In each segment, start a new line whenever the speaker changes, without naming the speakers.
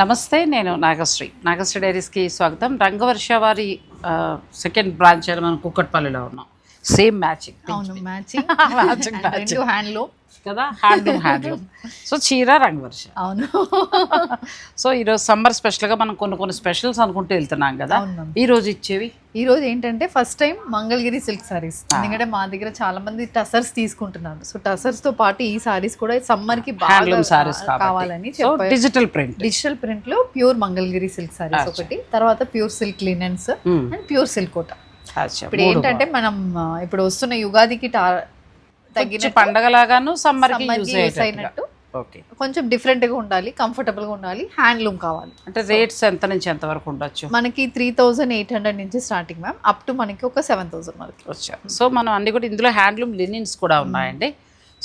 నమస్తే, నేను నాగశ్రీ డైరీస్కి స్వాగతం. రంగవర్ష వారి సెకండ్ బ్రాంచ్ అని మనం కుక్కట్పల్లిలో ఉన్నాం. Same matching.
అవును, మ్యాచింగ్
మ్యాచింగ్
హ్యాండ్లూమ్
కదా, హ్యాండ్లూమ్. సో చీర రంగవర్ష.
అవును.
సో ఈరోజు సమ్మర్ స్పెషల్గా మనం కొన్ని స్పెషల్స్ అనుకుంటూ వెళ్తున్నాం కదా. ఈ రోజు ఇచ్చేవి
ఈ రోజు ఏంటంటే first time Mangalagiri silk saris. ఎందుకంటే మా దగ్గర చాలా మంది టసర్స్ తీసుకుంటున్నారు. సో టసర్స్ తో పాటు ఈ సారీస్ కూడా సమ్మర్ కి బాగా కావాలని
డిజిటల్
ప్రింట్ లో ప్యూర్ మంగళగిరి సిల్క్ సారీస్ ఒకటి, తర్వాత pure silk linens and pure silk Kota. ఇప్పుడు ఏంటంటే మనం ఇప్పుడు వస్తున్న యుగాదికి
తగ్గిన పండగలాగాను సమ్మర్ కి యూస్
అయినట్టు కొంచెం డిఫరెంట్ గా ఉండాలి, కంఫర్టబుల్ గా ఉండాలి, హ్యాండ్లూమ్ కావాలి.
అంటే రేట్స్ ఎంత నుంచి ఎంత వరకు ఉండొచ్చు?
మనకి 3800 నుంచి స్టార్టింగ్ మ్యామ్, అప్ టు మనకి ఒక 7000 వరకు
వచ్చారు. సో మనం అన్ని కూడా ఇందులో హ్యాండ్లూమ్ లినిన్స్ కూడా ఉన్నాయండి.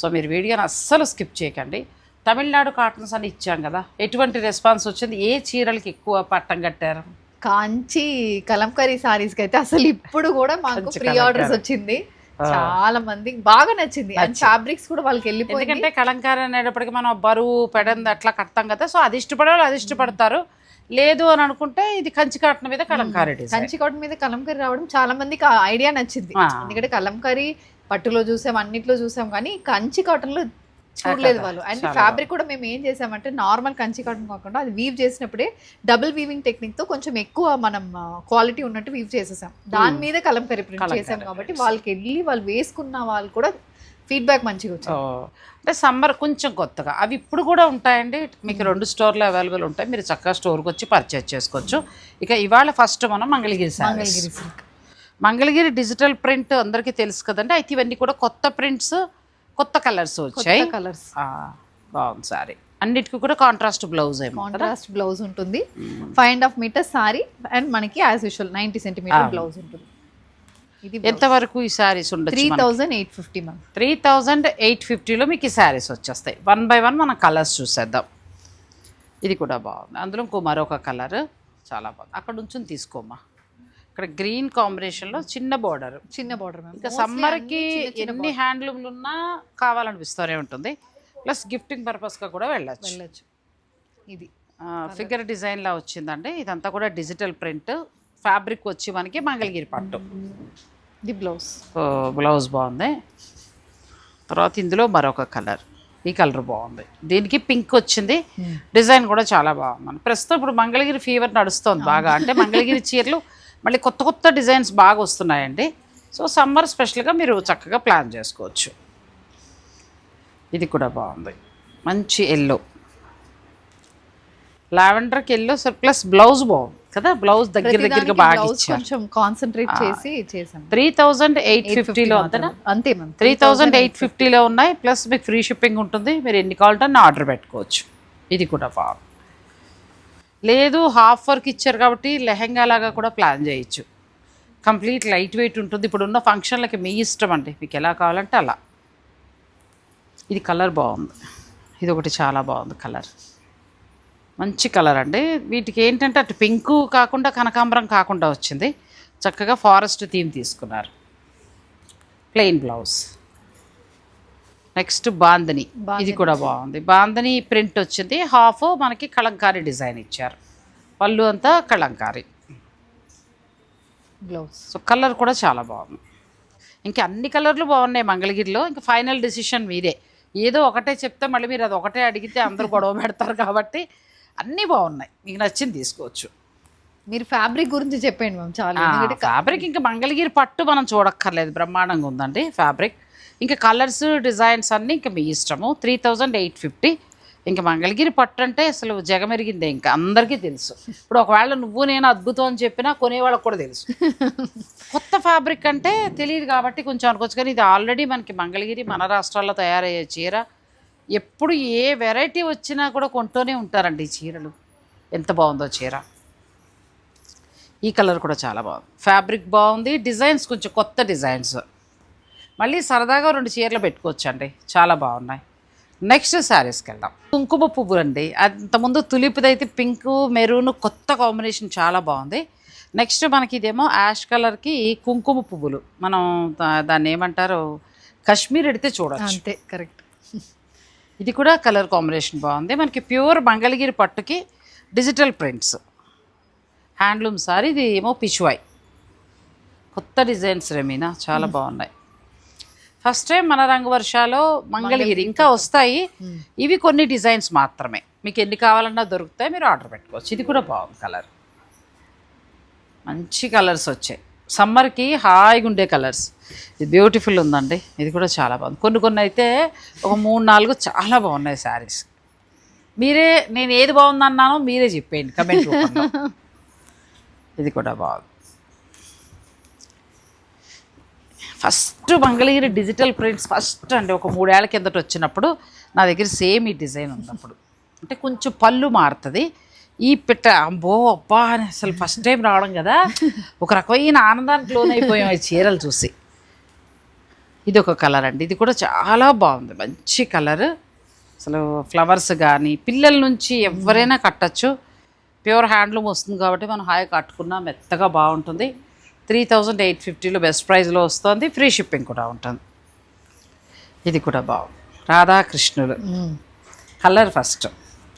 సో మీరు వీడియోని అస్సలు స్కిప్ చేయకండి. తమిళనాడు కాటన్స్ అని ఇచ్చాం కదా, ఎటువంటి రెస్పాన్స్ వచ్చింది? ఏ చీరలకి ఎక్కువ పట్టం కట్టారు?
కాంచి కలంకారీ సారీస్ కి అయితే అసలు ఇప్పుడు కూడా మాకు ప్రీ ఆర్డర్స్ వచ్చింది. చాలా మంది బాగా నచ్చింది. అండ్ ఫ్యాబ్రిక్స్ కూడా వాళ్ళకి వెళ్ళిపోయింది.
ఎందుకంటే కలంకారీ అనేటప్పటికి మనం బరువు పెడంది అట్లా కడతాం కదా. సో అది ఇష్టపడే వాళ్ళు అది ఇష్టపడతారు. లేదు అని అనుకుంటే ఇది కంచి కాటన్ మీద కలంకారీ డిజైన్.
కంచి కాటన్ మీద కలంకారీ రావడం చాలా మందికి ఐడియా నచ్చింది. ఎందుకంటే కలంకారీ పట్టులో చూసాం, అన్నిట్లో చూసాం, కానీ కంచి కాటన్ లో చూడలేదు వాళ్ళు. అండ్ ఫ్యాబ్రిక్ కూడా మేము ఏం చేసామంటే నార్మల్ కంచి కాటన్ కాకుండా అది వీవ్ చేసినప్పుడే డబుల్ వీవింగ్ టెక్నిక్ తో కొంచెం ఎక్కువ మనం క్వాలిటీ ఉన్నట్టు వీవ్ చేసేసాం. దాని మీద కలంకారీ ప్రింట్ చేసాం కాబట్టి వాళ్ళకి వెళ్ళి వాళ్ళు వేసుకున్న వాళ్ళు కూడా ఫీడ్బ్యాక్ మంచిగా వచ్చింది.
అంటే సమ్మర్ కొంచెం కొత్తగా అవి ఇప్పుడు కూడా ఉంటాయండి. మీకు 2 స్టోర్లు అవైలబుల్ ఉంటాయి. మీరు చక్కగా స్టోర్కి వచ్చి పర్చేజ్ చేసుకోవచ్చు. ఇక ఇవాళ ఫస్ట్ మనం Mangalagiri
silk,
Mangalagiri digital print అందరికీ తెలుసు కదండి. అయితే ఇవన్నీ కూడా కొత్త ప్రింట్స్, కొత్త కలర్స్ వచ్చాయి. బాగుంది సారీ. అన్నిటికీ కూడా కాంట్రాస్ట్ బ్లౌజ్
బ్లౌజ్ ఉంటుంది. 5.5 మీటర్స్ సారీ అండ్ మనకి యాజ్ యూజువల్ 90 సెంటీమీటర్ బ్లౌజ్ ఉంటుంది.
ఎంత వరకు ఈ సారీస్ ఉండొచ్చు?
3850 మ్యామ్.
3850లో మీకు ఈ సారీస్ వచ్చేస్తాయి. 1 by 1 మనం కలర్స్ చూసేద్దాం. ఇది కూడా బాగుంది. అందులో ఇంకో మరొక కలర్ చాలా బాగుంది. అక్కడ నుంచి తీసుకోమ్మా. ఇక్కడ గ్రీన్ కాంబినేషన్లో చిన్న బార్డర్ ఇంకా సమ్మర్కి ఎన్ని హ్యాండ్లూమ్లు ఉన్నా కావాలనిపిస్తూనే ఉంటుంది. ప్లస్ గిఫ్టింగ్ పర్పస్గా కూడా వెళ్ళచ్చు.
ఇది
ఫిగర్ డిజైన్లా వచ్చిందండి. ఇదంతా కూడా డిజిటల్ ప్రింట్. ఫ్యాబ్రిక్ వచ్చి మనకి మంగళగిరి పట్టు.
ఇది
బ్లౌజ్ బాగుంది. తర్వాత ఇందులో మరొక కలర్, ఈ కలర్ బాగుంది. దీనికి పింక్ వచ్చింది. డిజైన్ కూడా చాలా బాగుంది. ప్రస్తుతం ఇప్పుడు మంగళగిరి ఫీవర్ నడుస్తుంది బాగా. అంటే మంగళగిరి చీరలు మళ్ళీ కొత్త కొత్త డిజైన్స్ బాగా వస్తున్నాయండి. సో సమ్మర్ స్పెషల్గా మీరు చక్కగా ప్లాన్ చేసుకోవచ్చు. ఇది కూడా బాగుంది. మంచి ఎల్లో, లావెండర్కి ఎల్లో ప్లస్ బ్లౌజ్ బాగుంది కదా. బ్లౌజ్ దగ్గరగా బాగా
కొంచెం కాన్సన్ట్రేట్ చేసి చేసాం.
3850లో
అంతే మ్యామ్.
3850లో ఉన్నాయి. ప్లస్ మీకు ఫ్రీ షిప్పింగ్ ఉంటుంది. మీరు ఎన్ని కావాలంటే ఆర్డర్ పెట్టుకోవచ్చు. ఇది కూడా బాగుంది. లేదు హాఫ్ వర్క్ ఇచ్చారు కాబట్టి లెహెంగా లాగా కూడా ప్లాన్ చేయొచ్చు. కంప్లీట్ లైట్ వెయిట్ ఉంటుంది. ఇప్పుడున్న ఫంక్షన్లకి మీ ఇష్టం అండి, మీకు ఎలా కావాలంటే అలా. ఇది కలర్ బాగుంది. ఇది ఒకటి చాలా బాగుంది కలర్, మంచి కలర్ అండి. వీటికి ఏంటంటే అటు పింకు కాకుండా కనకాంబరం కాకుండా వచ్చింది. చక్కగా ఫారెస్ట్ థీమ్ తీసుకున్నారు. Plain blouse. నెక్స్ట్ బాందని. ఇది కూడా బాగుంది. బాందని ప్రింట్ వచ్చింది. హాఫ్ మనకి కలంకారీ డిజైన్ ఇచ్చారు. పళ్ళు అంతా కలంకారీ
బ్లౌజ్.
సో కలర్ కూడా చాలా బాగుంది. ఇంకా అన్ని కలర్లు బాగున్నాయి మంగళగిరిలో. ఇంకా ఫైనల్ డిసిషన్ మీదే. ఏదో ఒకటే చెప్తే మళ్ళీ మీరు అది ఒకటే అడిగితే అందరూ గొడవ పెడతారు కాబట్టి అన్నీ బాగున్నాయి. మీకు నచ్చింది తీసుకోవచ్చు.
మీరు ఫ్యాబ్రిక్ గురించి చెప్పండి మ్యామ్. చాలా
ఫ్యాబ్రిక్ ఇంకా మంగళగిరి పట్టు మనం చూడక్కర్లేదు, బ్రహ్మాండంగా ఉందండి ఫ్యాబ్రిక్. ఇంకా కలర్స్ డిజైన్స్ అన్నీ ఇంకా మీ ఇష్టము. 3850. ఇంకా మంగళగిరి పట్టు అంటే అసలు జగమెరిగిందే, ఇంకా అందరికీ తెలుసు. ఇప్పుడు ఒకవేళ నువ్వు నేను అద్భుతం అని చెప్పినా కొనేవాళ్ళకి కూడా తెలుసు. కొత్త ఫ్యాబ్రిక్ అంటే తెలియదు కాబట్టి కొంచెం అనుకోవచ్చు. కానీ ఇది ఆల్రెడీ మనకి మంగళగిరి మన రాష్ట్రాల్లో తయారయ్యే చీర. ఎప్పుడు ఏ వెరైటీ వచ్చినా కూడా కొంటూనే ఉంటారండి ఈ చీరలు. ఎంత బాగుందో చీర. ఈ కలర్ కూడా చాలా బాగుంది. ఫ్యాబ్రిక్ బాగుంది. డిజైన్స్ కొంచెం కొత్త డిజైన్స్. మళ్ళీ సరదాగా 2 చీరలు పెట్టుకోవచ్చండి, చాలా బాగున్నాయి. నెక్స్ట్ శారీస్కి వెళ్దాం. కుంకుమ పువ్వులు అండి. అంతకుముందు తులిపుదైతే పింక్ మెరూన్ కొత్త కాంబినేషన్ చాలా బాగుంది. నెక్స్ట్ మనకి ఇదేమో యాష్ కలర్కి కుంకుమ పువ్వులు. మనం దాన్ని ఏమంటారు, కాశ్మీర్ ఎడితే చూడొచ్చు.
అంతే, కరెక్ట్.
ఇది కూడా కలర్ కాంబినేషన్ బాగుంది. మనకి ప్యూర్ మంగళగిరి పట్టుకి డిజిటల్ ప్రింట్స్ హ్యాండ్లూమ్ సారీ. ఇది ఏమో పిచ్వాయ్, కొత్త డిజైన్స్ రెమీనా, చాలా బాగున్నాయి. ఫస్ట్ టైం మన రంగు వర్షాలో మంగళగిరి. ఇంకా వస్తాయి, ఇవి కొన్ని డిజైన్స్ మాత్రమే. మీకు ఎన్ని కావాలన్నా దొరుకుతాయి, మీరు ఆర్డర్ పెట్టుకోవచ్చు. ఇది కూడా బాగుంది కలర్, మంచి కలర్స్ వచ్చాయి. సమ్మర్కి హాయిగా ఉండే కలర్స్. ఇది బ్యూటిఫుల్ ఉందండి, ఇది కూడా చాలా బాగుంది. కొన్ని అయితే ఒక 3-4 చాలా బాగున్నాయి శారీస్. మీరే, నేను ఏది బాగుందన్నానో మీరే చెప్పేయండి కమెంట్ రూపంలో. ఇది కూడా బాగుంది. First Mangalagiri digital prints first అండి ఒక 3 ఏళ్ల కిందట వచ్చినప్పుడు నా దగ్గర సేమ్ ఈ డిజైన్ ఉంది. అప్పుడు అంటే కొంచెం పళ్ళు మారుతుంది. ఈ పిట్ట అబ్బో అబ్బా అని అసలు ఫస్ట్ టైం రావడం కదా, ఒక రకమైన ఆనందానికి లోనైపోయాం ఈ చీరలు చూసి. ఇది ఒక కలర్ అండి, ఇది కూడా చాలా బాగుంది, మంచి కలర్. అసలు ఫ్లవర్స్ కానీ పిల్లల నుంచి ఎవరైనా కట్టచ్చు. ప్యూర్ హ్యాండ్లూమ్ వస్తుంది కాబట్టి మనం హాయిగా కట్టుకున్నా మెత్తగా బాగుంటుంది. 3850లో బెస్ట్ ప్రైస్లో వస్తుంది, ఫ్రీ షిప్పింగ్ కూడా ఉంటుంది. ఇది కూడా బాగుంది, రాధాకృష్ణులు కలర్ ఫస్ట్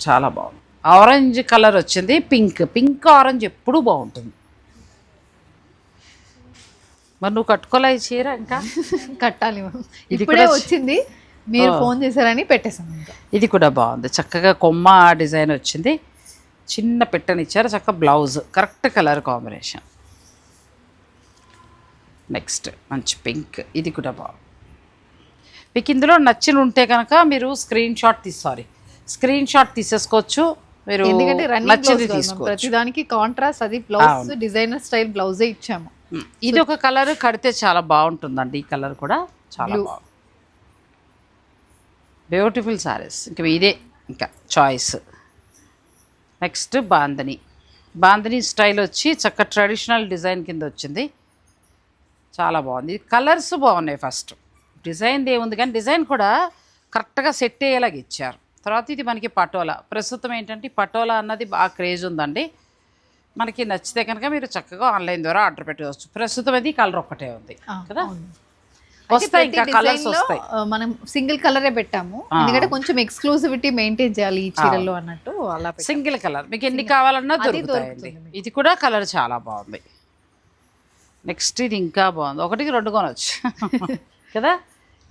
చాలా బాగుంది. ఆరెంజ్ కలర్ వచ్చింది, పింక్ ఆరెంజ్ ఎప్పుడూ బాగుంటుంది. మరి నువ్వు కట్టుకోలే ఈ చీర? ఇంకా
కట్టాలి, ఇప్పుడే వచ్చింది, మీరు ఫోన్ చేశారని పెట్టేసాం. ఇంకా
ఇది కూడా బాగుంది, చక్కగా కొమ్మ డిజైన్ వచ్చింది, చిన్న పెట్టనిచ్చారు, చక్కగా blouse correct colour combination. Next మంచి పింక్, ఇది కూడా బాగుంది. మీకు ఇందులో నచ్చిన ఉంటే కనుక మీరు స్క్రీన్ షాట్ తీసేసుకోవచ్చు. మీరు
ఎందుకంటే
నచ్చింది తీసుకోవచ్చు.
ప్రతిదానికి కాంట్రాస్ట్ అది బ్లౌజ్ డిజైనర్ స్టైల్ బ్లౌజే ఇచ్చాము.
ఇది ఒక కలర్ కడితే చాలా బాగుంటుందండి. ఈ కలర్ కూడా చాలా బాగుంది, బ్యూటిఫుల్ సారీస్. ఇంకా ఇదే ఇంకా చాయిస్. నెక్స్ట్ బాందని స్టైల్ వచ్చి చక్క ట్రెడిషనల్ డిజైన్ కింద వచ్చింది, చాలా బాగుంది. కలర్స్ బాగున్నాయి. ఫస్ట్ డిజైన్ ఏముంది కానీ డిజైన్ కూడా కరెక్ట్గా సెట్ అయ్యేలాగా ఇచ్చారు. తర్వాత ఇది మనకి పటోలా. ప్రస్తుతం ఏంటంటే పటోలా అన్నది బాగా క్రేజ్ ఉందండి. మనకి నచ్చితే కనుక మీరు చక్కగా ఆన్లైన్ ద్వారా ఆర్డర్ పెట్టుకోవచ్చు. ప్రస్తుతం అది కలర్ ఒక్కటే ఉంది కదా, వస్తాయి ఇంకా కలర్స్ వస్తాయి.
మనం సింగిల్ కలరే పెట్టాము, ఎందుకంటే కొంచెం ఎక్స్క్లూసివిటీ మెయింటైన్ చేయాలి ఈ చీరల్లో అన్నట్టు. అలా
సింగిల్ కలర్ మీకు ఎన్ని కావాలన్నా దొరుకుతాయండి. ఇది కూడా కలర్ చాలా బాగుంది. నెక్స్ట్ ఇది ఇంకా బాగుంది, 1-2 కొనవచ్చు కదా.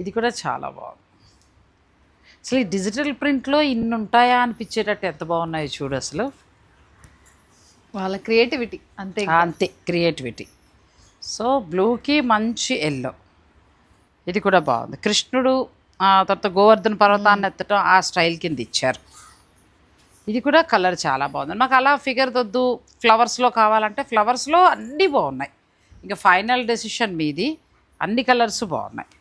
ఇది కూడా చాలా బాగుంది. అసలు ఈ డిజిటల్ ప్రింట్లో ఇన్ని ఉంటాయా అనిపించేటట్టు ఎంత బాగున్నాయో చూడు. అసలు
వాళ్ళ క్రియేటివిటీ
అంతే క్రియేటివిటీ. సో బ్లూకి మంచి ఎల్లో, ఇది కూడా బాగుంది. కృష్ణుడు తర్వాత గోవర్ధన పర్వతాన్ని ఎత్తడం ఆ స్టైల్ కింద ఇచ్చారు. ఇది కూడా కలర్ చాలా బాగుంది. మాకు అలా ఫిగర్ వద్దు, ఫ్లవర్స్లో కావాలంటే ఫ్లవర్స్లో అన్నీ బాగున్నాయి. ఇంకా ఫైనల్ డెసిషన్ మీది. అన్ని కలర్స్ బాగున్నాయి.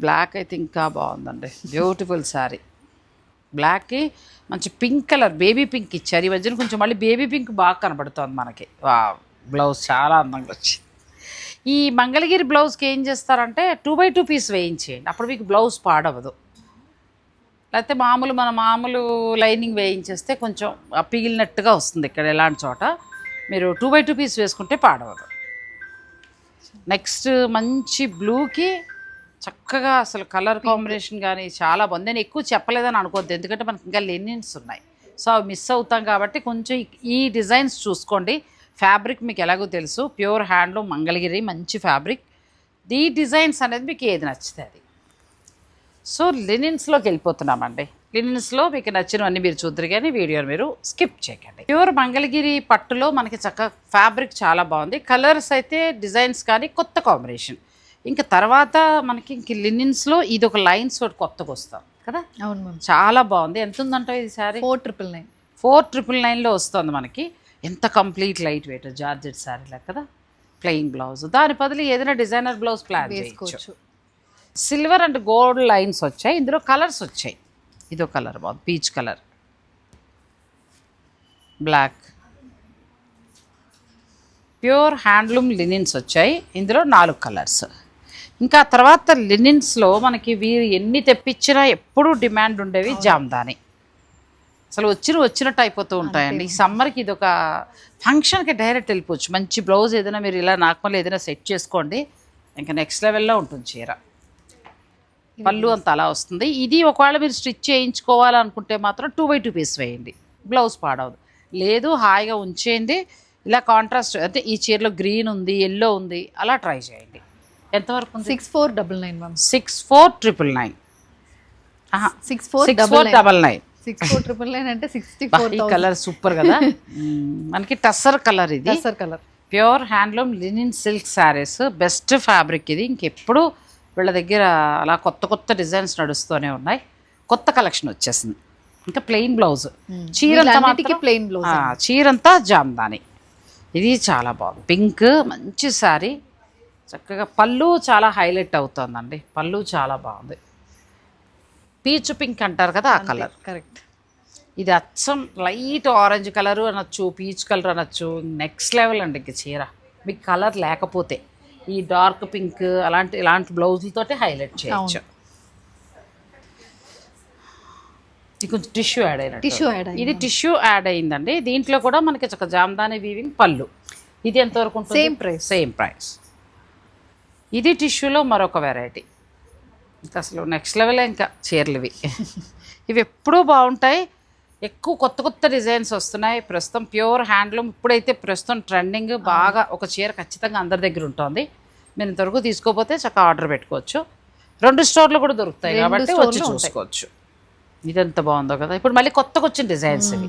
బ్లాక్ అయితే ఇంకా బాగుందండి, బ్యూటిఫుల్ శారీ. బ్లాక్కి మంచి పింక్ కలర్, బేబీ పింక్ ఇచ్చారు. ఈ మధ్యన కొంచెం మళ్ళీ బేబీ పింక్ బాగా కనబడుతుంది మనకి. బ్లౌజ్ చాలా అందంగా వచ్చింది. ఈ మంగళగిరి బ్లౌజ్కి ఏం చేస్తారంటే 2x2 పీస్ వేయించేయండి, అప్పుడు మీకు బ్లౌజ్ పాడవదు. లేకపోతే మామూలు లైనింగ్ వేయించేస్తే కొంచెం పిగిలినట్టుగా వస్తుంది. ఇక్కడ ఎలాంటి చోట మీరు 2x2 పీస్ వేసుకుంటే పాడవదు. నెక్స్ట్ మంచి బ్లూకి చక్కగా అసలు కలర్ కాంబినేషన్ కానీ చాలా బాగుంది. నేను ఎక్కువ చెప్పలేదని అనుకోవద్దు, ఎందుకంటే మనకి ఇంకా లెనిన్స్ ఉన్నాయి, సో అవి మిస్ అవుతాం కాబట్టి కొంచెం ఈ డిజైన్స్ చూసుకోండి. ఫ్యాబ్రిక్ మీకు ఎలాగో తెలుసు, ప్యూర్ హ్యాండ్లూమ్ మంగళగిరి, మంచి ఫ్యాబ్రిక్. ఈ డిజైన్స్ అనేది మీకు ఏది నచ్చితే అది. సో లినిన్స్లోకి వెళ్ళిపోతున్నామండి. లినిన్స్లో మీకు నచ్చినవన్నీ మీరు చూద్దరు కానీ వీడియోని మీరు స్కిప్ చేయకండి. ప్యూర్ మంగళగిరి పట్టులో మనకి చక్కగా ఫ్యాబ్రిక్ చాలా బాగుంది. కలర్స్ అయితే డిజైన్స్ కానీ కొత్త కాంబినేషన్. ఇంకా తర్వాత మనకి ఇంక లినిన్స్లో ఇది ఒక లైన్స్ ఒకటి కొత్తగా వస్తాం కదా.
అవును మ్యామ్,
చాలా బాగుంది. ఎంత ఉందంటే ఇది శారీ
4999.
4999లో వస్తుంది మనకి. ఎంత కంప్లీట్ లైట్ వెయిట్ జార్జెట్ శారీలా కదా. ప్లెయిన్ బ్లౌజ్, దాని బదులు ఏదైనా డిజైనర్ బ్లౌజ్ ప్లాన్ చేసుకోవచ్చు. సిల్వర్ అండ్ గోల్డ్ లైన్స్ వచ్చాయి, ఇందులో కలర్స్ వచ్చాయి. ఇదో కలర్ బాగుంది, peach colour, black. Pure handloom linens వచ్చాయి, ఇందులో 4 కలర్స్. ఇంకా తర్వాత లినిన్స్లో మనకి వీరు ఎన్ని తెప్పించినా ఎప్పుడూ డిమాండ్ ఉండేవి జామ్దాని. అసలు వచ్చినట్టు అయిపోతూ ఉంటాయండి. ఈ సమ్మర్కి ఇది ఒక ఫంక్షన్కి డైరెక్ట్ వెళ్ళిపోవచ్చు. మంచి బ్లౌజ్ ఏదైనా మీరు ఇలా నార్మల్ ఏదైనా సెట్ చేసుకోండి, ఇంకా నెక్స్ట్ లెవెల్లో ఉంటుంది చీర. పళ్ళు అంత అలా వస్తుంది. ఇది ఒకవేళ మీరు స్టిచ్ చేయించుకోవాలనుకుంటే మాత్రం 2x2 పీస్ వేయండి, బ్లౌజ్ పాడవదు. లేదు హాయిగా ఉంచేయండి, ఇలా కాంట్రాస్ట్ అంటే ఈ చీరలో గ్రీన్ ఉంది, ఎల్లో ఉంది, అలా ట్రై చేయండి. ఎంతవరకు ఉంది?
6499 మ్యామ్.
64,999.
6499
64,999
అంటే
ఈ
64,000
కలర్ సూపర్ కదా. మనకి టస్సర్ కలర్, ఇది
tussar colour.
Pure handloom linen silk saris, best fabric ఇది. ఇంకెప్పుడు వీళ్ళ దగ్గర అలా కొత్త కొత్త డిజైన్స్ నడుస్తూనే ఉన్నాయి. కొత్త కలెక్షన్ వచ్చేసింది. ఇంకా ప్లెయిన్ బ్లౌజ్, చీరంతా
ప్లెయిన్ బ్లౌజ్,
చీరంతా జామ్దాని. ఇది చాలా బాగుంది, పింక్ మంచి శారీ. చక్కగా పళ్ళు చాలా హైలైట్ అవుతుందండి, పళ్ళు చాలా బాగుంది. పీచు పింక్ అంటారు కదా, ఆ కలర్.
కరెక్ట్.
ఇది అచ్చం లైట్ ఆరెంజ్ కలరు అనొచ్చు, పీచ్ కలర్ అనొచ్చు. నెక్స్ట్ లెవెల్ అండి ఇంక చీర. మీకు కలర్ లేకపోతే ఈ డార్క్ పింక్ ఇలాంటి బ్లౌజులతోటి హైలైట్ చేయొచ్చు. ఇది కొంచెం టిష్యూ యాడ్ అయినట్టు. ఇది టిష్యూ యాడ్ అయిందండి. దీంట్లో కూడా మనకి ఒక జామ్దాని వీవింగ్ పళ్ళు. ఇది ఎంతవరకు ఉంటుంది? Same price. ఇది టిష్యూలో మరొక వెరైటీ. ఇంకా అసలు నెక్స్ట్ లెవెల్ ఇంకా చీరలు ఇవి ఎప్పుడూ బాగుంటాయి. ఎక్కువ కొత్త కొత్త డిజైన్స్ వస్తున్నాయి ప్రస్తుతం. ప్యూర్ హ్యాండ్లూమ్ ఇప్పుడైతే ప్రస్తుతం ట్రెండింగ్ బాగా. ఒక చీర ఖచ్చితంగా అందరి దగ్గర ఉంటుంది. మీరు ఇంతవరకు తీసుకోకపోతే చక్కగా ఆర్డర్ పెట్టుకోవచ్చు. 2 స్టోర్లు కూడా దొరుకుతాయి కాబట్టి వచ్చి చూసుకోవచ్చు. ఇదెంత బాగుందో కదా. ఇప్పుడు మళ్ళీ కొత్తగా వచ్చిన డిజైన్స్ ఇవి.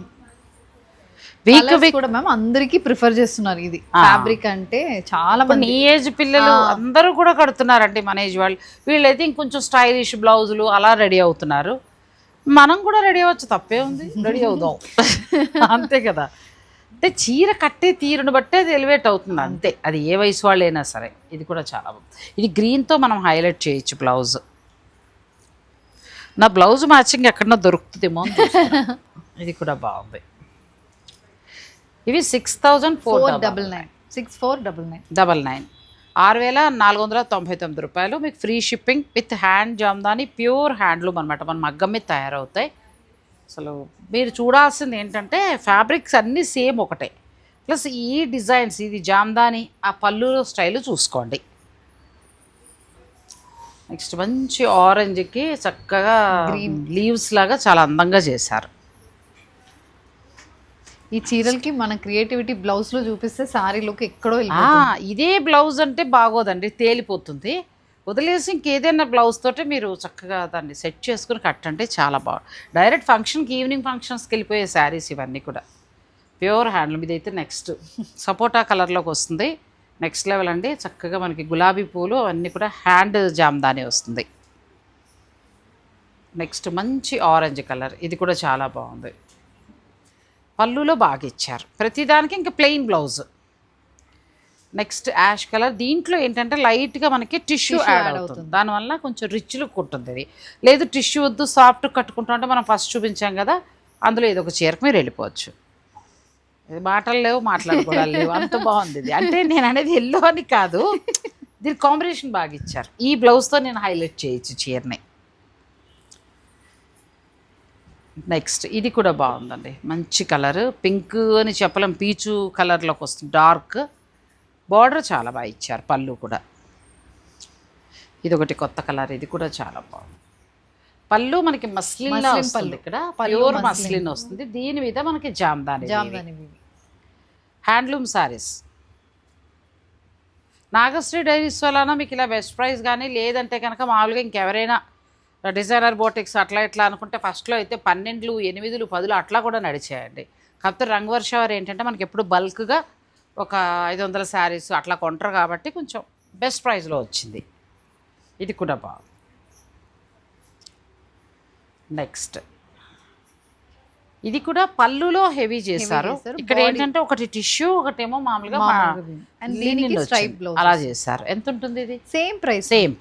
వీక్ కూడా మ్యామ్ అందరికీ ప్రిఫర్ చేస్తున్నారు. ఇది ఫ్యాబ్రిక్ అంటే చాలా మంది
ఈ ఏజ్ పిల్లలు అందరూ కూడా కడుతున్నారండి. మన ఏజ్ వాళ్ళు. వీళ్ళైతే ఇంకొంచెం స్టైలిష్ బ్లౌజులు అలా రెడీ అవుతున్నారు. మనం కూడా రెడీ అవ్వచ్చు, తప్పే ఉంది, రెడీ అవుదాం అంతే కదా. అంటే చీర కట్టే తీరును బట్టే అది ఎలివేట్ అవుతుంది అంతే, అది ఏ వయసు వాళ్ళైనా సరే. ఇది కూడా చాలా బాగుంది. ఇది గ్రీన్తో మనం హైలైట్ చేయొచ్చు బ్లౌజ్. నా బ్లౌజ్ మ్యాచింగ్ ఎక్కడన్నా దొరుకుతుందేమో అని చూస్తున్నా. ఇది కూడా బాగుంది. ఇవి 6499.
6499
6,499 రూపాయలు. మీకు free shipping with hand Jamdani, pure handloom అనమాట. మన మగ్గం మీద తయారవుతాయి. అసలు మీరు చూడాల్సింది ఏంటంటే ఫ్యాబ్రిక్స్ అన్నీ సేమ్ ఒకటే, ప్లస్ ఈ డిజైన్స్. ఇది జామ్దాని, ఆ పళ్ళు స్టైల్ చూసుకోండి. నెక్స్ట్ మంచి ఆరెంజ్కి చక్కగా గ్రీన్ లీవ్స్ లాగా చాలా అందంగా చేశారు.
ఈ చీరలకి మన క్రియేటివిటీ బ్లౌజ్ లో చూపిస్తే సారీలోకి ఎక్కడో
ఇదే బ్లౌజ్ అంటే బాగోదండి, తేలిపోతుంది. వదిలేసి ఇంకేదైనా బ్లౌజ్ తోటి మీరు చక్కగా దాన్ని సెట్ చేసుకుని కట్టంటే చాలా బాగుంది. డైరెక్ట్ ఫంక్షన్కి, ఈవినింగ్ ఫంక్షన్స్కి వెళ్ళిపోయే శారీస్ ఇవన్నీ కూడా. Pure handloom. ఇదైతే నెక్స్ట్ సపోటా కలర్లోకి వస్తుంది. నెక్స్ట్ లెవెల్ అండి. చక్కగా మనకి గులాబీ పూలు అవన్నీ కూడా హ్యాండ్ జామ్దాని వస్తుంది. నెక్స్ట్ మంచి ఆరెంజ్ కలర్. ఇది కూడా చాలా బాగుంది. పళ్ళులో బాగా ఇచ్చారు ప్రతిదానికి. ఇంకా plain blouse. Next ash colour. దీంట్లో ఏంటంటే లైట్గా మనకి టిష్యూ యాడ్ అవుతుంది, దానివల్ల కొంచెం రిచ్ లుక్ ఉంటుంది. ఇది లేదు టిష్యూ వద్దు సాఫ్ట్ కట్టుకుంటాం అంటే మనం ఫస్ట్ చూపించాం కదా, అందులో ఏదో ఒక చీరకు మీరు వెళ్ళిపోవచ్చు. మాటలు లేవు, మాట్లాడుకోవడాలు లేవు, అంత బాగుంది ఇది. అంటే నేను అనేది ఎల్లో అని కాదు, దీని కాంబినేషన్ బాగా ఇచ్చారు. ఈ బ్లౌజ్తో నేను హైలైట్ చేయొచ్చు చీరని. నెక్స్ట్ ఇది కూడా బాగుందండి, మంచి కలర్. పింక్ అని చెప్పలేం, పీచు కలర్లోకి వస్తుంది. డార్క్ బార్డర్ చాలా బాగా ఇచ్చారు. పళ్ళు కూడా ఇది ఒకటి కొత్త కలర్. ఇది కూడా చాలా బాగుంది. పళ్ళు మనకి మస్లిన్ వస్తుంది, ఇక్కడ ప్యూర్ మస్లిన్ వస్తుంది. దీని మీద మనకి జామ్దాని హ్యాండ్లూమ్ సారీస్. నాగశ్రీ డైరీస్ వలన మీకు ఇలా బెస్ట్ ప్రైస్ కానీ, లేదంటే కనుక మామూలుగా ఇంకెవరైనా డిజైనర్ బోటిక్స్ అట్లా ఇట్లా అనుకుంటే ఫస్ట్లో అయితే 12, 8, 10 అట్లా కూడా నడిచాయండి. కాకపోతే రంగవర్ష వారు ఏంటంటే మనకి ఎప్పుడు బల్క్గా ఒక 500 శారీస్ అట్లా కొంటారు కాబట్టి కొంచెం బెస్ట్ ప్రైస్లో వచ్చింది. ఇది కూడా బాగుంది. నెక్స్ట్ ఇది కూడా పళ్ళులో హెవీ చేశారు. ఇక్కడ ఏంటంటే ఒకటి టిష్యూ, ఒకటేమో మామూలుగా అలా చేశారు. ఎంత ఉంటుంది ఇది? Same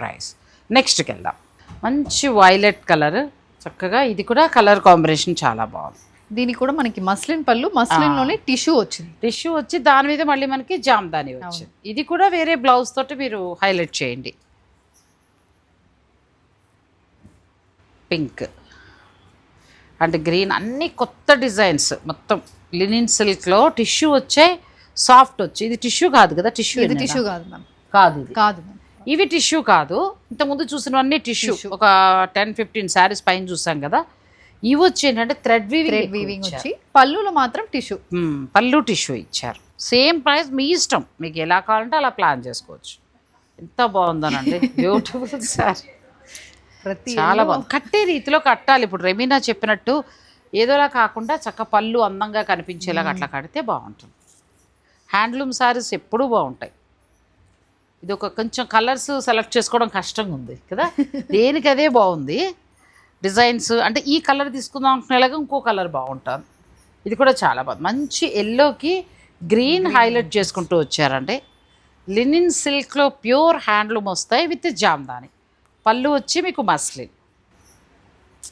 price. నెక్స్ట్కి వెళ్దాం. మంచి వైలెట్ కలర్ చక్కగా. ఇది కూడా కలర్ కాంబినేషన్ చాలా బాగుంది.
దీనికి కూడా మనకి మస్లిన్ పళ్ళు, మస్లిన్ లోనే టిష్యూ వచ్చింది.
టిష్యూ వచ్చి దాని మీద మళ్ళీ మనకి జామ్దాని వచ్చింది. ఇది కూడా వేరే బ్లౌజ్ తోటి మీరు హైలైట్ చేయండి. పింక్ అండ్ గ్రీన్ అన్ని కొత్త డిజైన్స్. మొత్తం లినిన్ సిల్క్లో టిష్యూ వచ్చాయి, సాఫ్ట్ వచ్చి. ఇది టిష్యూ కాదు కదా, టిష్యూ
కాదు మ్యామ్,
కాదు. ఇవి టిష్యూ కాదు. ఇంతకుముందు చూసినవన్నీ టిష్యూ. ఒక 10-15 శారీస్ పైన చూసాం కదా. ఇవి వచ్చి ఏంటంటే థ్రెడ్
వీవింగ్ వచ్చి పళ్ళులో మాత్రం టిష్యూ,
పళ్ళు టిష్యూ ఇచ్చారు. సేమ్ ప్రైస్, మీ ఇష్టం, మీకు ఎలా కావాలంటే అలా ప్లాన్ చేసుకోవచ్చు. ఎంత బాగుందోనండి, బ్యూటిఫుల్ సారీ, చాలా బాగుంది. కట్టే రీతిలో కట్టాలి. ఇప్పుడు రెమీనా చెప్పినట్టు ఏదోలా కాకుండా చక్క పళ్ళు అందంగా కనిపించేలాగా అట్లా కడితే బాగుంటుంది. హ్యాండ్లూమ్ శారీస్ ఎప్పుడూ బాగుంటాయి. ఇది ఒక కొంచెం కలర్స్ సెలెక్ట్ చేసుకోవడం కష్టంగా ఉంది కదా, దేనికి అదే బాగుంది. డిజైన్స్ అంటే ఈ కలర్ తీసుకుందాం అనుకునేలాగా ఇంకో కలర్ బాగుంటుంది. ఇది కూడా చాలా బాగుంది. మంచి ఎల్లోకి గ్రీన్ హైలైట్ చేసుకుంటూ వచ్చారండి. లినిన్ సిల్క్లో ప్యూర్ హ్యాండ్లూమ్ వస్తాయి విత్ జామ్దాని. పళ్ళు వచ్చి మీకు మస్లిన్.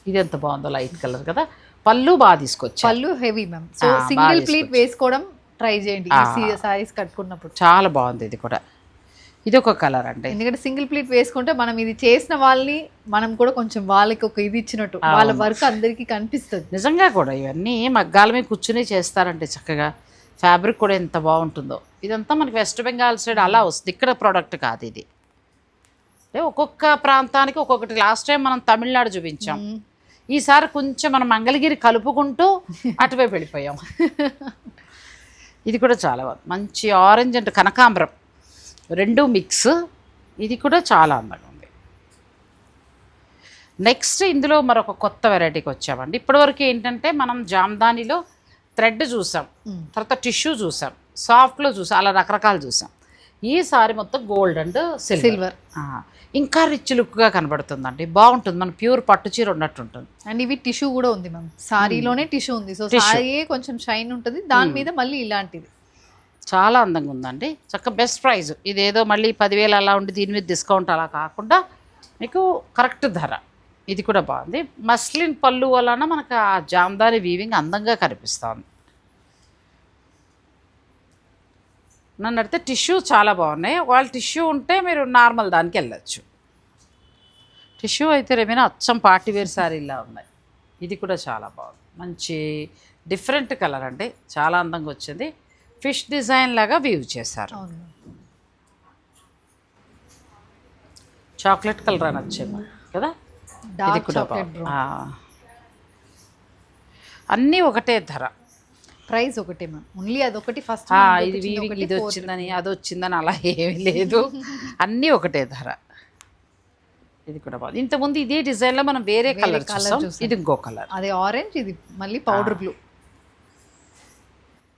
ఇది ఎంత బాగుందో, లైట్ కలర్ కదా, పళ్ళు బాగా తీసుకొచ్చారు.
పళ్ళు heavy ma'am. So single pleat వేసుకోవడం ట్రై చేయండి ఈ సారీస్ కట్టుకున్నప్పుడు.
చాలా బాగుంది. ఇది కూడా ఇది ఒక కలర్ అండి.
ఎందుకంటే సింగిల్ ప్లీట్ వేసుకుంటే మనం ఇది చేసిన వాళ్ళని మనం కూడా కొంచెం వాళ్ళకి ఒక ఇది ఇచ్చినట్టు, వాళ్ళ వర్క్ అందరికీ కనిపిస్తుంది.
నిజంగా కూడా ఇవన్నీ మగ్గాల మీద కూర్చుని చేస్తారంటే చక్కగా. ఫ్యాబ్రిక్ కూడా ఎంత బాగుంటుందో. ఇదంతా మనకి వెస్ట్ బెంగాల్ సైడ్ అలా వస్తుంది, ఇక్కడ ప్రోడక్ట్ కాదు ఇది. అంటే ఒక్కొక్క ప్రాంతానికి ఒక్కొక్కటి. లాస్ట్ టైం మనం తమిళనాడు చూపించాం, ఈసారి కొంచెం మనం మంగళగిరి కలుపుకుంటూ అటువైపు వెళ్ళిపోయాం. ఇది కూడా చాలా బాగుంది. మంచి ఆరెంజ్ అండ్ కనకాంబరం రెండు మిక్స్. ఇది కూడా చాలా అందంగా ఉంది. నెక్స్ట్ ఇందులో మరొక కొత్త వెరైటీకి వచ్చామండి. ఇప్పటివరకు ఏంటంటే మనం జామ్దానిలో థ్రెడ్ చూసాం, తర్వాత టిష్యూ చూసాం, సాఫ్ట్లో చూసాం, అలా రకరకాలు చూసాం. ఈ సారీ మొత్తం గోల్డ్ అండ్ సిల్వర్. ఇంకా రిచ్ లుక్గా కనబడుతుందండి, బాగుంటుంది. మన ప్యూర్ పట్టు చీర ఉన్నట్టు ఉంటుంది.
అండ్ ఇవి టిష్యూ కూడా ఉంది మ్యామ్, సారీలోనే టిష్యూ ఉంది. సో సారీ కొంచెం షైన్ ఉంటుంది, దాని మీద మళ్ళీ ఇలాంటిది
చాలా అందంగా ఉందండి. చక్క బెస్ట్ ప్రైస్. ఇదేదో మళ్ళీ 10,000 అలా ఉండి దీని మీద డిస్కౌంట్ అలా కాకుండా మీకు కరెక్ట్ ధర. ఇది కూడా బాగుంది. మస్లిన్ పళ్ళు వలన మనకు ఆ జామ్దాని వీవింగ్ అందంగా కనిపిస్తుంది. నన్ను అడిగితే టిష్యూ చాలా బాగున్నాయి. వాళ్ళ టిష్యూ ఉంటే మీరు నార్మల్ దానికి వెళ్ళచ్చు. టిష్యూ అయితే ఏమైనా అచ్చం పార్టీ వేర్ శారీలా ఉన్నాయి. ఇది కూడా చాలా బాగుంది. మంచి డిఫరెంట్ కలర్ అండి, చాలా అందంగా వచ్చింది. ఫిష్ డిజైన్ లాగా వీవ్ చేశారు. చాక్లెట్ కలర్ అని వచ్చేమో కదా. ఇది కూడా అన్నీ ఒకటే ధర,
ప్రైస్ ఒకటే మ్యామ్. ఓన్లీ అదొకటి ఫస్ట్.
ఇది వీవింగ్ ఇది వచ్చిందని అది వచ్చిందని అలా ఏమీ లేదు, అన్నీ ఒకటే ధర. ఇది కూడా బాగుంది. ఇంతకుముందు ఇదే డిజైన్లో మనం వేరే కలర్ చూసాం, ఇది ఇంకో కలర్.
అది ఆరెంజ్, ఇది మళ్ళీ పౌడర్ బ్లూ.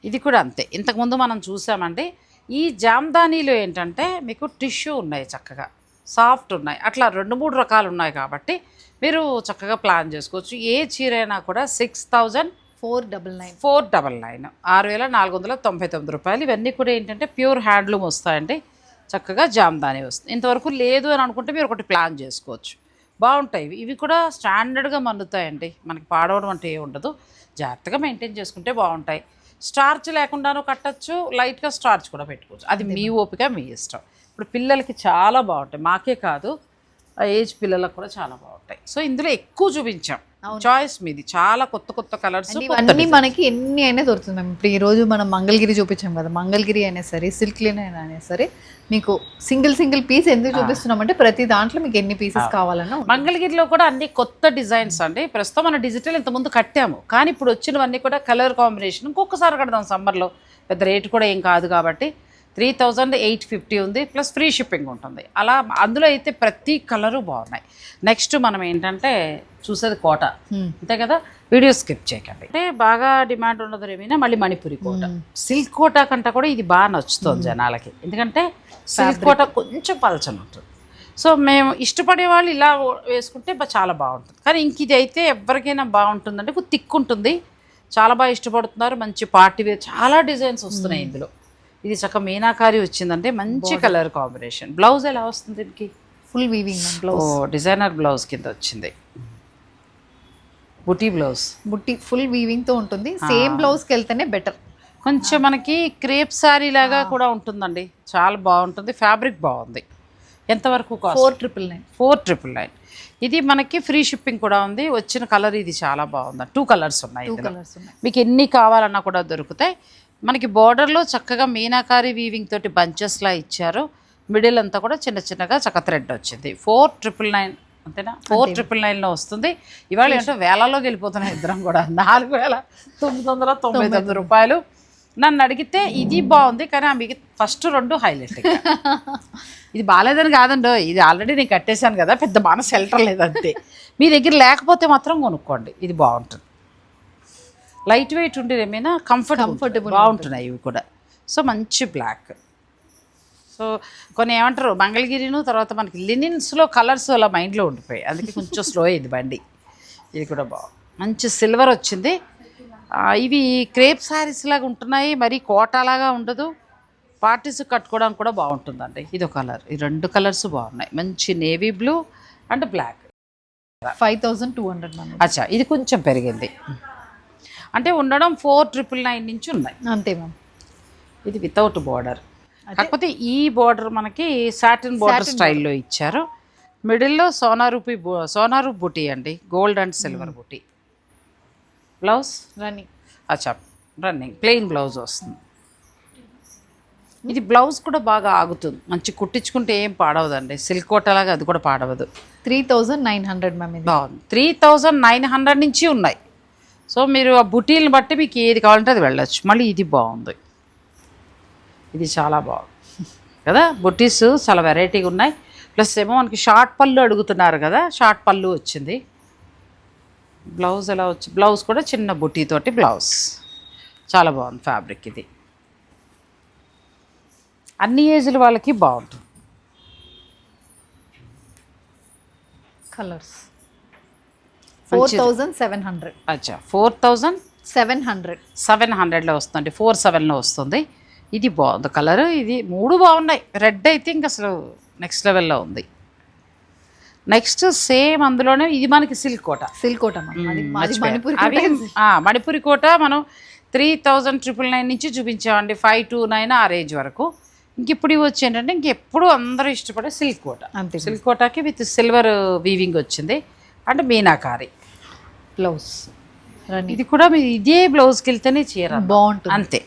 ఇది కూడా అంతే. ఇంతకుముందు మనం చూసామంటే ఈ జామ్దానీలో ఏంటంటే మీకు టిష్యూ ఉన్నాయి, చక్కగా సాఫ్ట్ ఉన్నాయి, అట్లా 2-3 రకాలు ఉన్నాయి. కాబట్టి మీరు చక్కగా ప్లాన్ చేసుకోవచ్చు. ఏ చీర అయినా కూడా
6,499
6,499 రూపాయలు. ఇవన్నీ కూడా ఏంటంటే ప్యూర్ హ్యాండ్లూమ్ వస్తాయండి, చక్కగా జామ్దానీ వస్తుంది. ఇంతవరకు లేదు అని అనుకుంటే మీరు ఒకటి ప్లాన్ చేసుకోవచ్చు, బాగుంటాయి. ఇవి కూడా స్టాండర్డ్గా మన్నుతాయండి, మనకి పాడవడం అంటే ఏ ఉండదు. జాగ్రత్తగా మెయింటైన్ చేసుకుంటే బాగుంటాయి. స్టార్చ్ లేకుండానూ కట్టచ్చు, లైట్గా స్టార్చ్ కూడా పెట్టుకోవచ్చు. అది మీ ఓపిక, మీ ఇష్టం. ఇప్పుడు పిల్లలకి చాలా బాగుంటాయి, మాకే కాదు ఏజ్ పిల్లలకు కూడా చాలా బాగుంటాయి. సో ఇందులో ఎక్కువ చూపించాం, చాయిస్ మీది. చాలా కొత్త కొత్త కలర్స్
అన్నీ మనకి ఎన్ని అయినా దొరుకుతుంది మ్యామ్. ఇప్పుడు ఈరోజు మనం మంగళగిరి చూపించాం కదా, మంగళగిరి అయినా సరే, సిల్క్ లైన్ అయినా సరే, మీకు సింగిల్ పీస్ ఎందుకు చూపిస్తున్నామంటే ప్రతి దాంట్లో మీకు ఎన్ని పీసెస్ కావాలన్నా.
మంగళగిరిలో కూడా అన్ని కొత్త డిజైన్స్ అండి. ప్రస్తుతం మనం డిజిటల్ ఇంతకుముందు కట్టాము, కానీ ఇప్పుడు వచ్చినవన్నీ కూడా కలర్ కాంబినేషన్. ఇంకొకసారి కడదాం సమ్మర్లో, పెద్ద రేటు కూడా ఏం కాదు కాబట్టి. 3,850 ఉంది, ప్లస్ ఫ్రీ షిప్పింగ్ ఉంటుంది. అలా అందులో అయితే ప్రతి కలరు బాగున్నాయి. నెక్స్ట్ మనం ఏంటంటే చూసేది కోట, అంతే కదా. వీడియో స్కిప్ చేయకండి. అంటే బాగా డిమాండ్ ఉన్నది ఏమైనా మళ్ళీ మణిపురి కోట. సిల్క్ కోట కంటే కూడా ఇది బాగా నచ్చుతుంది జనాలకి, ఎందుకంటే సిల్క్ కోట కొంచెం పలచన ఉంటుంది. సో మేము ఇష్టపడే వాళ్ళు ఇలా వేసుకుంటే చాలా బాగుంటుంది. కానీ ఇంక ఇది అయితే ఎవరికైనా బాగుంటుందంటే థిక్ ఉంటుంది, చాలా బాగా ఇష్టపడుతున్నారు. మంచి పార్టీ వేర్ చాలా డిజైన్స్ వస్తున్నాయి ఇందులో. ఇది చక్క మీనాకారి వచ్చిందంటే మంచి కలర్ కాంబినేషన్. బ్లౌజ్ ఎలా వస్తుంది దీనికి?
Full weaving blouse,
designer blouse కింద వచ్చింది. బుటీ బ్లౌజ్,
బుట్టి ఫుల్ వీవింగ్ తో ఉంటుంది. సేమ్ బ్లౌజ్కి వెళ్తేనే బెటర్.
కొంచెం మనకి క్రేప్ శారీ లాగా కూడా ఉంటుందండి, చాలా బాగుంటుంది. ఫ్యాబ్రిక్ బాగుంది. ఎంతవరకు కాస్ట్? 4,999. ఇది మనకి ఫ్రీ షిప్పింగ్ కూడా ఉంది. వచ్చిన కలర్ ఇది చాలా బాగుంది. 2 కలర్స్ ఉన్నాయి, మీకు ఎన్ని కావాలన్నా కూడా దొరుకుతాయి. మనకి బార్డర్లో చక్కగా మీనాకారి వీవింగ్ తోటి బంచెస్లా ఇచ్చారు. మిడిల్ అంతా కూడా చిన్న చిన్నగా చక్క థ్రెడ్ వచ్చింది. 4,999 అంతేనా 4999లో వస్తుంది. ఇవాళ ఏంటో వేలలోకి వెళ్ళిపోతున్నాయి ఇద్దరం కూడా 4999 రూపాయలు. నన్ను అడిగితే ఇది బాగుంది కానీ మీకు ఫస్ట్ 2 హైలైట్. ఇది బాగాలేదని కాదండో, ఇది ఆల్రెడీ నేను కట్టేశాను కదా, పెద్ద మనసు షెల్టర్ లేదంతే. మీ దగ్గర లేకపోతే మాత్రం కొనుక్కోండి, ఇది బాగుంటుంది. లైట్ వెయిట్ ఉండి ఏమైనా కంఫర్టబుల్ బాగుంటున్నాయి ఇవి కూడా. సో మంచి బ్లాక్. సో కొన్ని ఏమంటారు మంగళగిరిను, తర్వాత మనకి లినిన్స్లో కలర్స్ అలా మైండ్లో ఉండిపోయాయి, అందుకే కొంచెం స్లో అయింది బండి. ఇది కూడా బాగుంది, మంచి సిల్వర్ వచ్చింది. ఇవి క్రేప్ శారీస్ లాగా ఉంటున్నాయి, మరి కోటాలాగా ఉండదు. పార్టీస్ కట్టుకోవడానికి కూడా బాగుంటుందండి. ఇది ఒక కలర్, ఈ 2 కలర్స్ బాగున్నాయి. మంచి నేవీ బ్లూ అండ్ బ్లాక్.
5200.
అచ్చా, ఇది కొంచెం పెరిగింది అంటే ఉండడం 4999 నుంచి ఉన్నాయి
అంతే మ్యామ్.
ఇది వితౌట్ బార్డర్, కాకపోతే ఈ బార్డర్ మనకి సాటిన్ బార్డర్ స్టైల్లో ఇచ్చారు. మిడిల్లో సోనారూప్ బుటీ అండి, gold and silver buti. Blouse
running.
అచ్చా, రన్నింగ్ ప్లెయిన్ బ్లౌజ్ వస్తుంది. ఇది బ్లౌజ్ కూడా బాగా ఆగుతుంది, మంచి కుట్టించుకుంటే ఏం పాడవదండి. సిల్క్ కోటలాగా అది కూడా పాడవదు.
3900 మ్యామ్. ఇది
బాగుంది. 3900 నుంచి ఉన్నాయి. సో మీరు ఆ బుటీలను బట్టి మీకు ఏది కావాలంటే అది వెళ్ళచ్చు. మళ్ళీ ఇది బాగుంది, ఇది చాలా బాగుంది కదా. బుటీస్ చాలా వెరైటీగా ఉన్నాయి. ప్లస్ ఏమో మనకి షార్ట్ పళ్ళు అడుగుతున్నారు కదా, షార్ట్ పళ్ళు వచ్చింది. బ్లౌజ్ ఎలా వచ్చి, బ్లౌజ్ కూడా చిన్న బుటీతోటి బ్లౌజ్, చాలా బాగుంది ఫ్యాబ్రిక్. ఇది అన్ని ఏజ్ల వాళ్ళకి బాగుంటుంది.
కలర్స్ 4700.
అచ్చా, 4700లో వస్తుంది, 47లో వస్తుంది. ఇది బాగుంది కలర్. ఇది 3 బాగున్నాయి. రెడ్ అయితే ఇంక అసలు నెక్స్ట్ లెవెల్లో ఉంది. నెక్స్ట్ సేమ్ అందులోనే ఇది మనకి సిల్క్ కోట. మణిపురి కోట మనం 3999 నుంచి చూపించామండి, 529 ఆ రేంజ్ వరకు. ఇంక ఇప్పుడు ఇవి వచ్చి ఏంటంటే ఇంకెప్పుడు అందరూ ఇష్టపడే సిల్క్ కోట.
అంతే,
సిల్క్ కోటకి విత్ సిల్వర్ వీవింగ్ వచ్చింది అండ్ మీనాకారి
బ్లౌజ్.
ఇది కూడా మీరు ఇదే బ్లౌజ్కి వెళ్తేనే చీర
బాగుంటుంది
అంతే.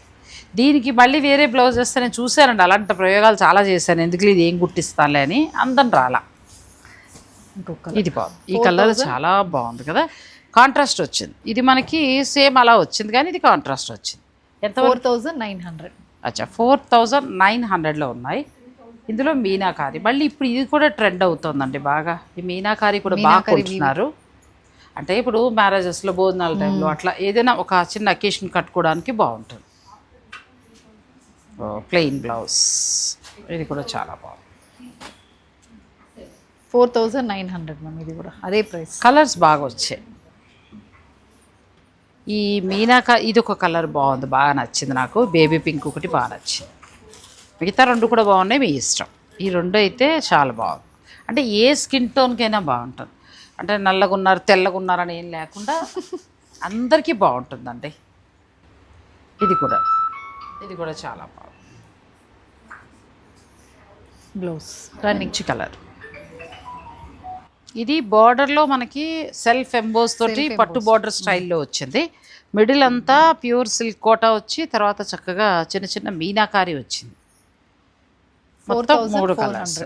దీనికి మళ్ళీ వేరే బ్లౌజ్ వేస్తే నేను చూశానండి, అలాంటి ప్రయోగాలు చాలా చేశాను. ఎందుకు ఇది ఏం గుర్తిస్తానులే అని, అందం రాలా. ఇది బాగుంది, ఈ కలర్ చాలా బాగుంది కదా, కాంట్రాస్ట్ వచ్చింది. ఇది మనకి సేమ్ అలా వచ్చింది కానీ ఇది కాంట్రాస్ట్ వచ్చింది. ఎంత?
4900.
అచ్చా, 4900లో ఉన్నాయి. ఇందులో మీనాకారి మళ్ళీ ఇప్పుడు ఇది కూడా ట్రెండ్ అవుతుందండి బాగా. ఈ మీనాకారి కూడా బాగా కొంటున్నారు. అంటే ఇప్పుడు మ్యారేజెస్లో, భోజనాల టైంలో అట్లా ఏదైనా ఒక చిన్న అకేషన్ కట్టుకోవడానికి బాగుంటుంది. ప్లెయిన్ బ్లౌజ్, ఇది కూడా చాలా బాగుంది.
4900 మ్యామ్. ఇది కూడా అదే ప్రైస్.
కలర్స్ బాగా వచ్చాయి. ఈ ఇది ఒక కలర్ బాగుంది, బాగా నచ్చింది నాకు. బేబీ పింక్ ఒకటి బాగా నచ్చింది. మిగతా 2 కూడా బాగున్నాయి, మీ ఇష్టం. ఈ 2 అయితే చాలా బాగుంది. అంటే ఏ స్కిన్ టోన్కైనా బాగుంటుంది. అంటే నల్లగా ఉన్నారు, తెల్లగా ఉన్నారని ఏం లేకుండా అందరికీ బాగుంటుందండి. ఇది కూడా చాలా బాగుంది.
Blouse
running colour. ఇది బార్డర్లో మనకి సెల్ఫ్ ఎంబోస్ తోటి పట్టు బార్డర్ స్టైల్లో వచ్చింది. మిడిల్ అంతా ప్యూర్ సిల్క్ కోటా వచ్చి తర్వాత చక్కగా చిన్న చిన్న మీనాకారి వచ్చింది. మొత్తం 3 కలర్స్.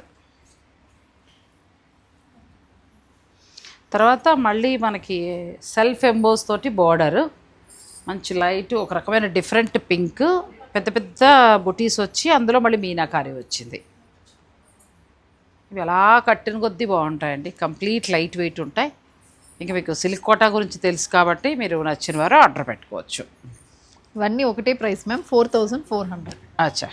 తర్వాత మళ్ళీ మనకి సెల్ఫ్ ఎంబోస్ తోటి బార్డర్, మంచి లైట్ ఒక రకమైన డిఫరెంట్ పింక్, పెద్ద పెద్ద బుటీస్ వచ్చి అందులో మళ్ళీ మీనాకారి వచ్చింది. ఇవి ఎలా కట్టిన కొద్దీ బాగుంటాయండి, కంప్లీట్ లైట్ వెయిట్ ఉంటాయి. ఇంకా మీకు సిల్క్ కోటా గురించి తెలుసు కాబట్టి మీరు నచ్చిన వారు ఆర్డర్ పెట్టుకోవచ్చు.
ఇవన్నీ ఒకటే ప్రైస్ మ్యామ్, 4400.
అచ్చా,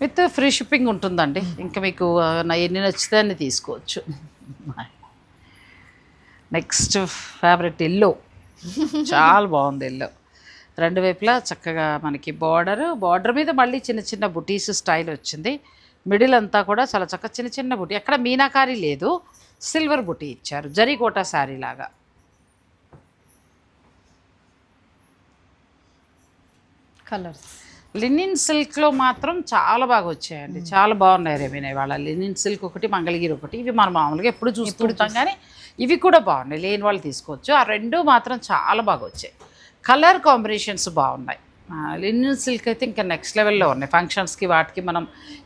విత్ ఫ్రీ షిప్పింగ్ ఉంటుందండి. ఇంకా మీకు ఎన్ని నచ్చితే అన్ని తీసుకోవచ్చు. నెక్స్ట్ ఫేవరెట్ ఎల్లో, చాలా బాగుంది ఎల్లో. 2 వైపులా చక్కగా మనకి బార్డర్ మీద మళ్ళీ చిన్న చిన్న బుటీస్ స్టైల్ వచ్చింది. మిడిల్ అంతా కూడా చాలా చక్కగా చిన్న చిన్న బుటీ, ఎక్కడ మీనాకారి లేదు, సిల్వర్ బుటీ ఇచ్చారు, జరీకోటా శారీ లాగా.
కలర్స్
లినిన్ సిల్క్లో మాత్రం చాలా బాగా వచ్చాయండి, చాలా బాగున్నాయి. రేమైనా వాళ్ళ లినిన్ సిల్క్ ఒకటి, మంగళగిరి ఒకటి, ఇవి మనం మామూలుగా ఎప్పుడు చూస్తుంటాం కానీ ఇవి కూడా బాగున్నాయి, లేని వాళ్ళు తీసుకోవచ్చు. ఆ 2 మాత్రం చాలా బాగా వచ్చాయి. కలర్ కాంబినేషన్స్ బాగున్నాయి. లినిన్ సిల్క్ అయితే ఇంకా నెక్స్ట్ లెవెల్లో ఉన్నాయి. ఫంక్షన్స్కి వాటికి మనం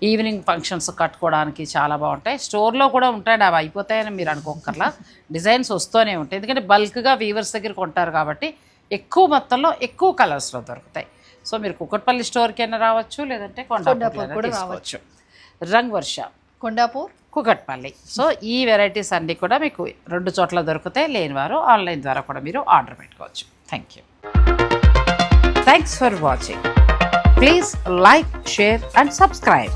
ఈవినింగ్ ఫంక్షన్స్ కట్టుకోవడానికి చాలా బాగుంటాయి. స్టోర్లో కూడా ఉంటాయి, అవి అయిపోతాయని మీరు అనుకోకర్లా, డిజైన్స్ వస్తూనే ఉంటాయి. ఎందుకంటే బల్క్గా వీవర్స్ దగ్గర కొంటారు కాబట్టి ఎక్కువ మొత్తంలో ఎక్కువ కలర్స్లో దొరుకుతాయి. సో మీరు కుకట్పల్లి స్టోర్కి అయినా రావచ్చు, లేదంటే కొండాపూర్ కూడా రావచ్చు. రంగ్ వర్ష,
కొండాపూర్,
కుకట్పల్లి. సో ఈ వెరైటీస్ అన్నీ కూడా మీకు 2 చోట్ల దొరుకుతాయి. లేని వారు ఆన్లైన్ ద్వారా కూడా మీరు ఆర్డర్ పెట్టుకోవచ్చు. Thank you. Thanks for watching. Please like, share and subscribe.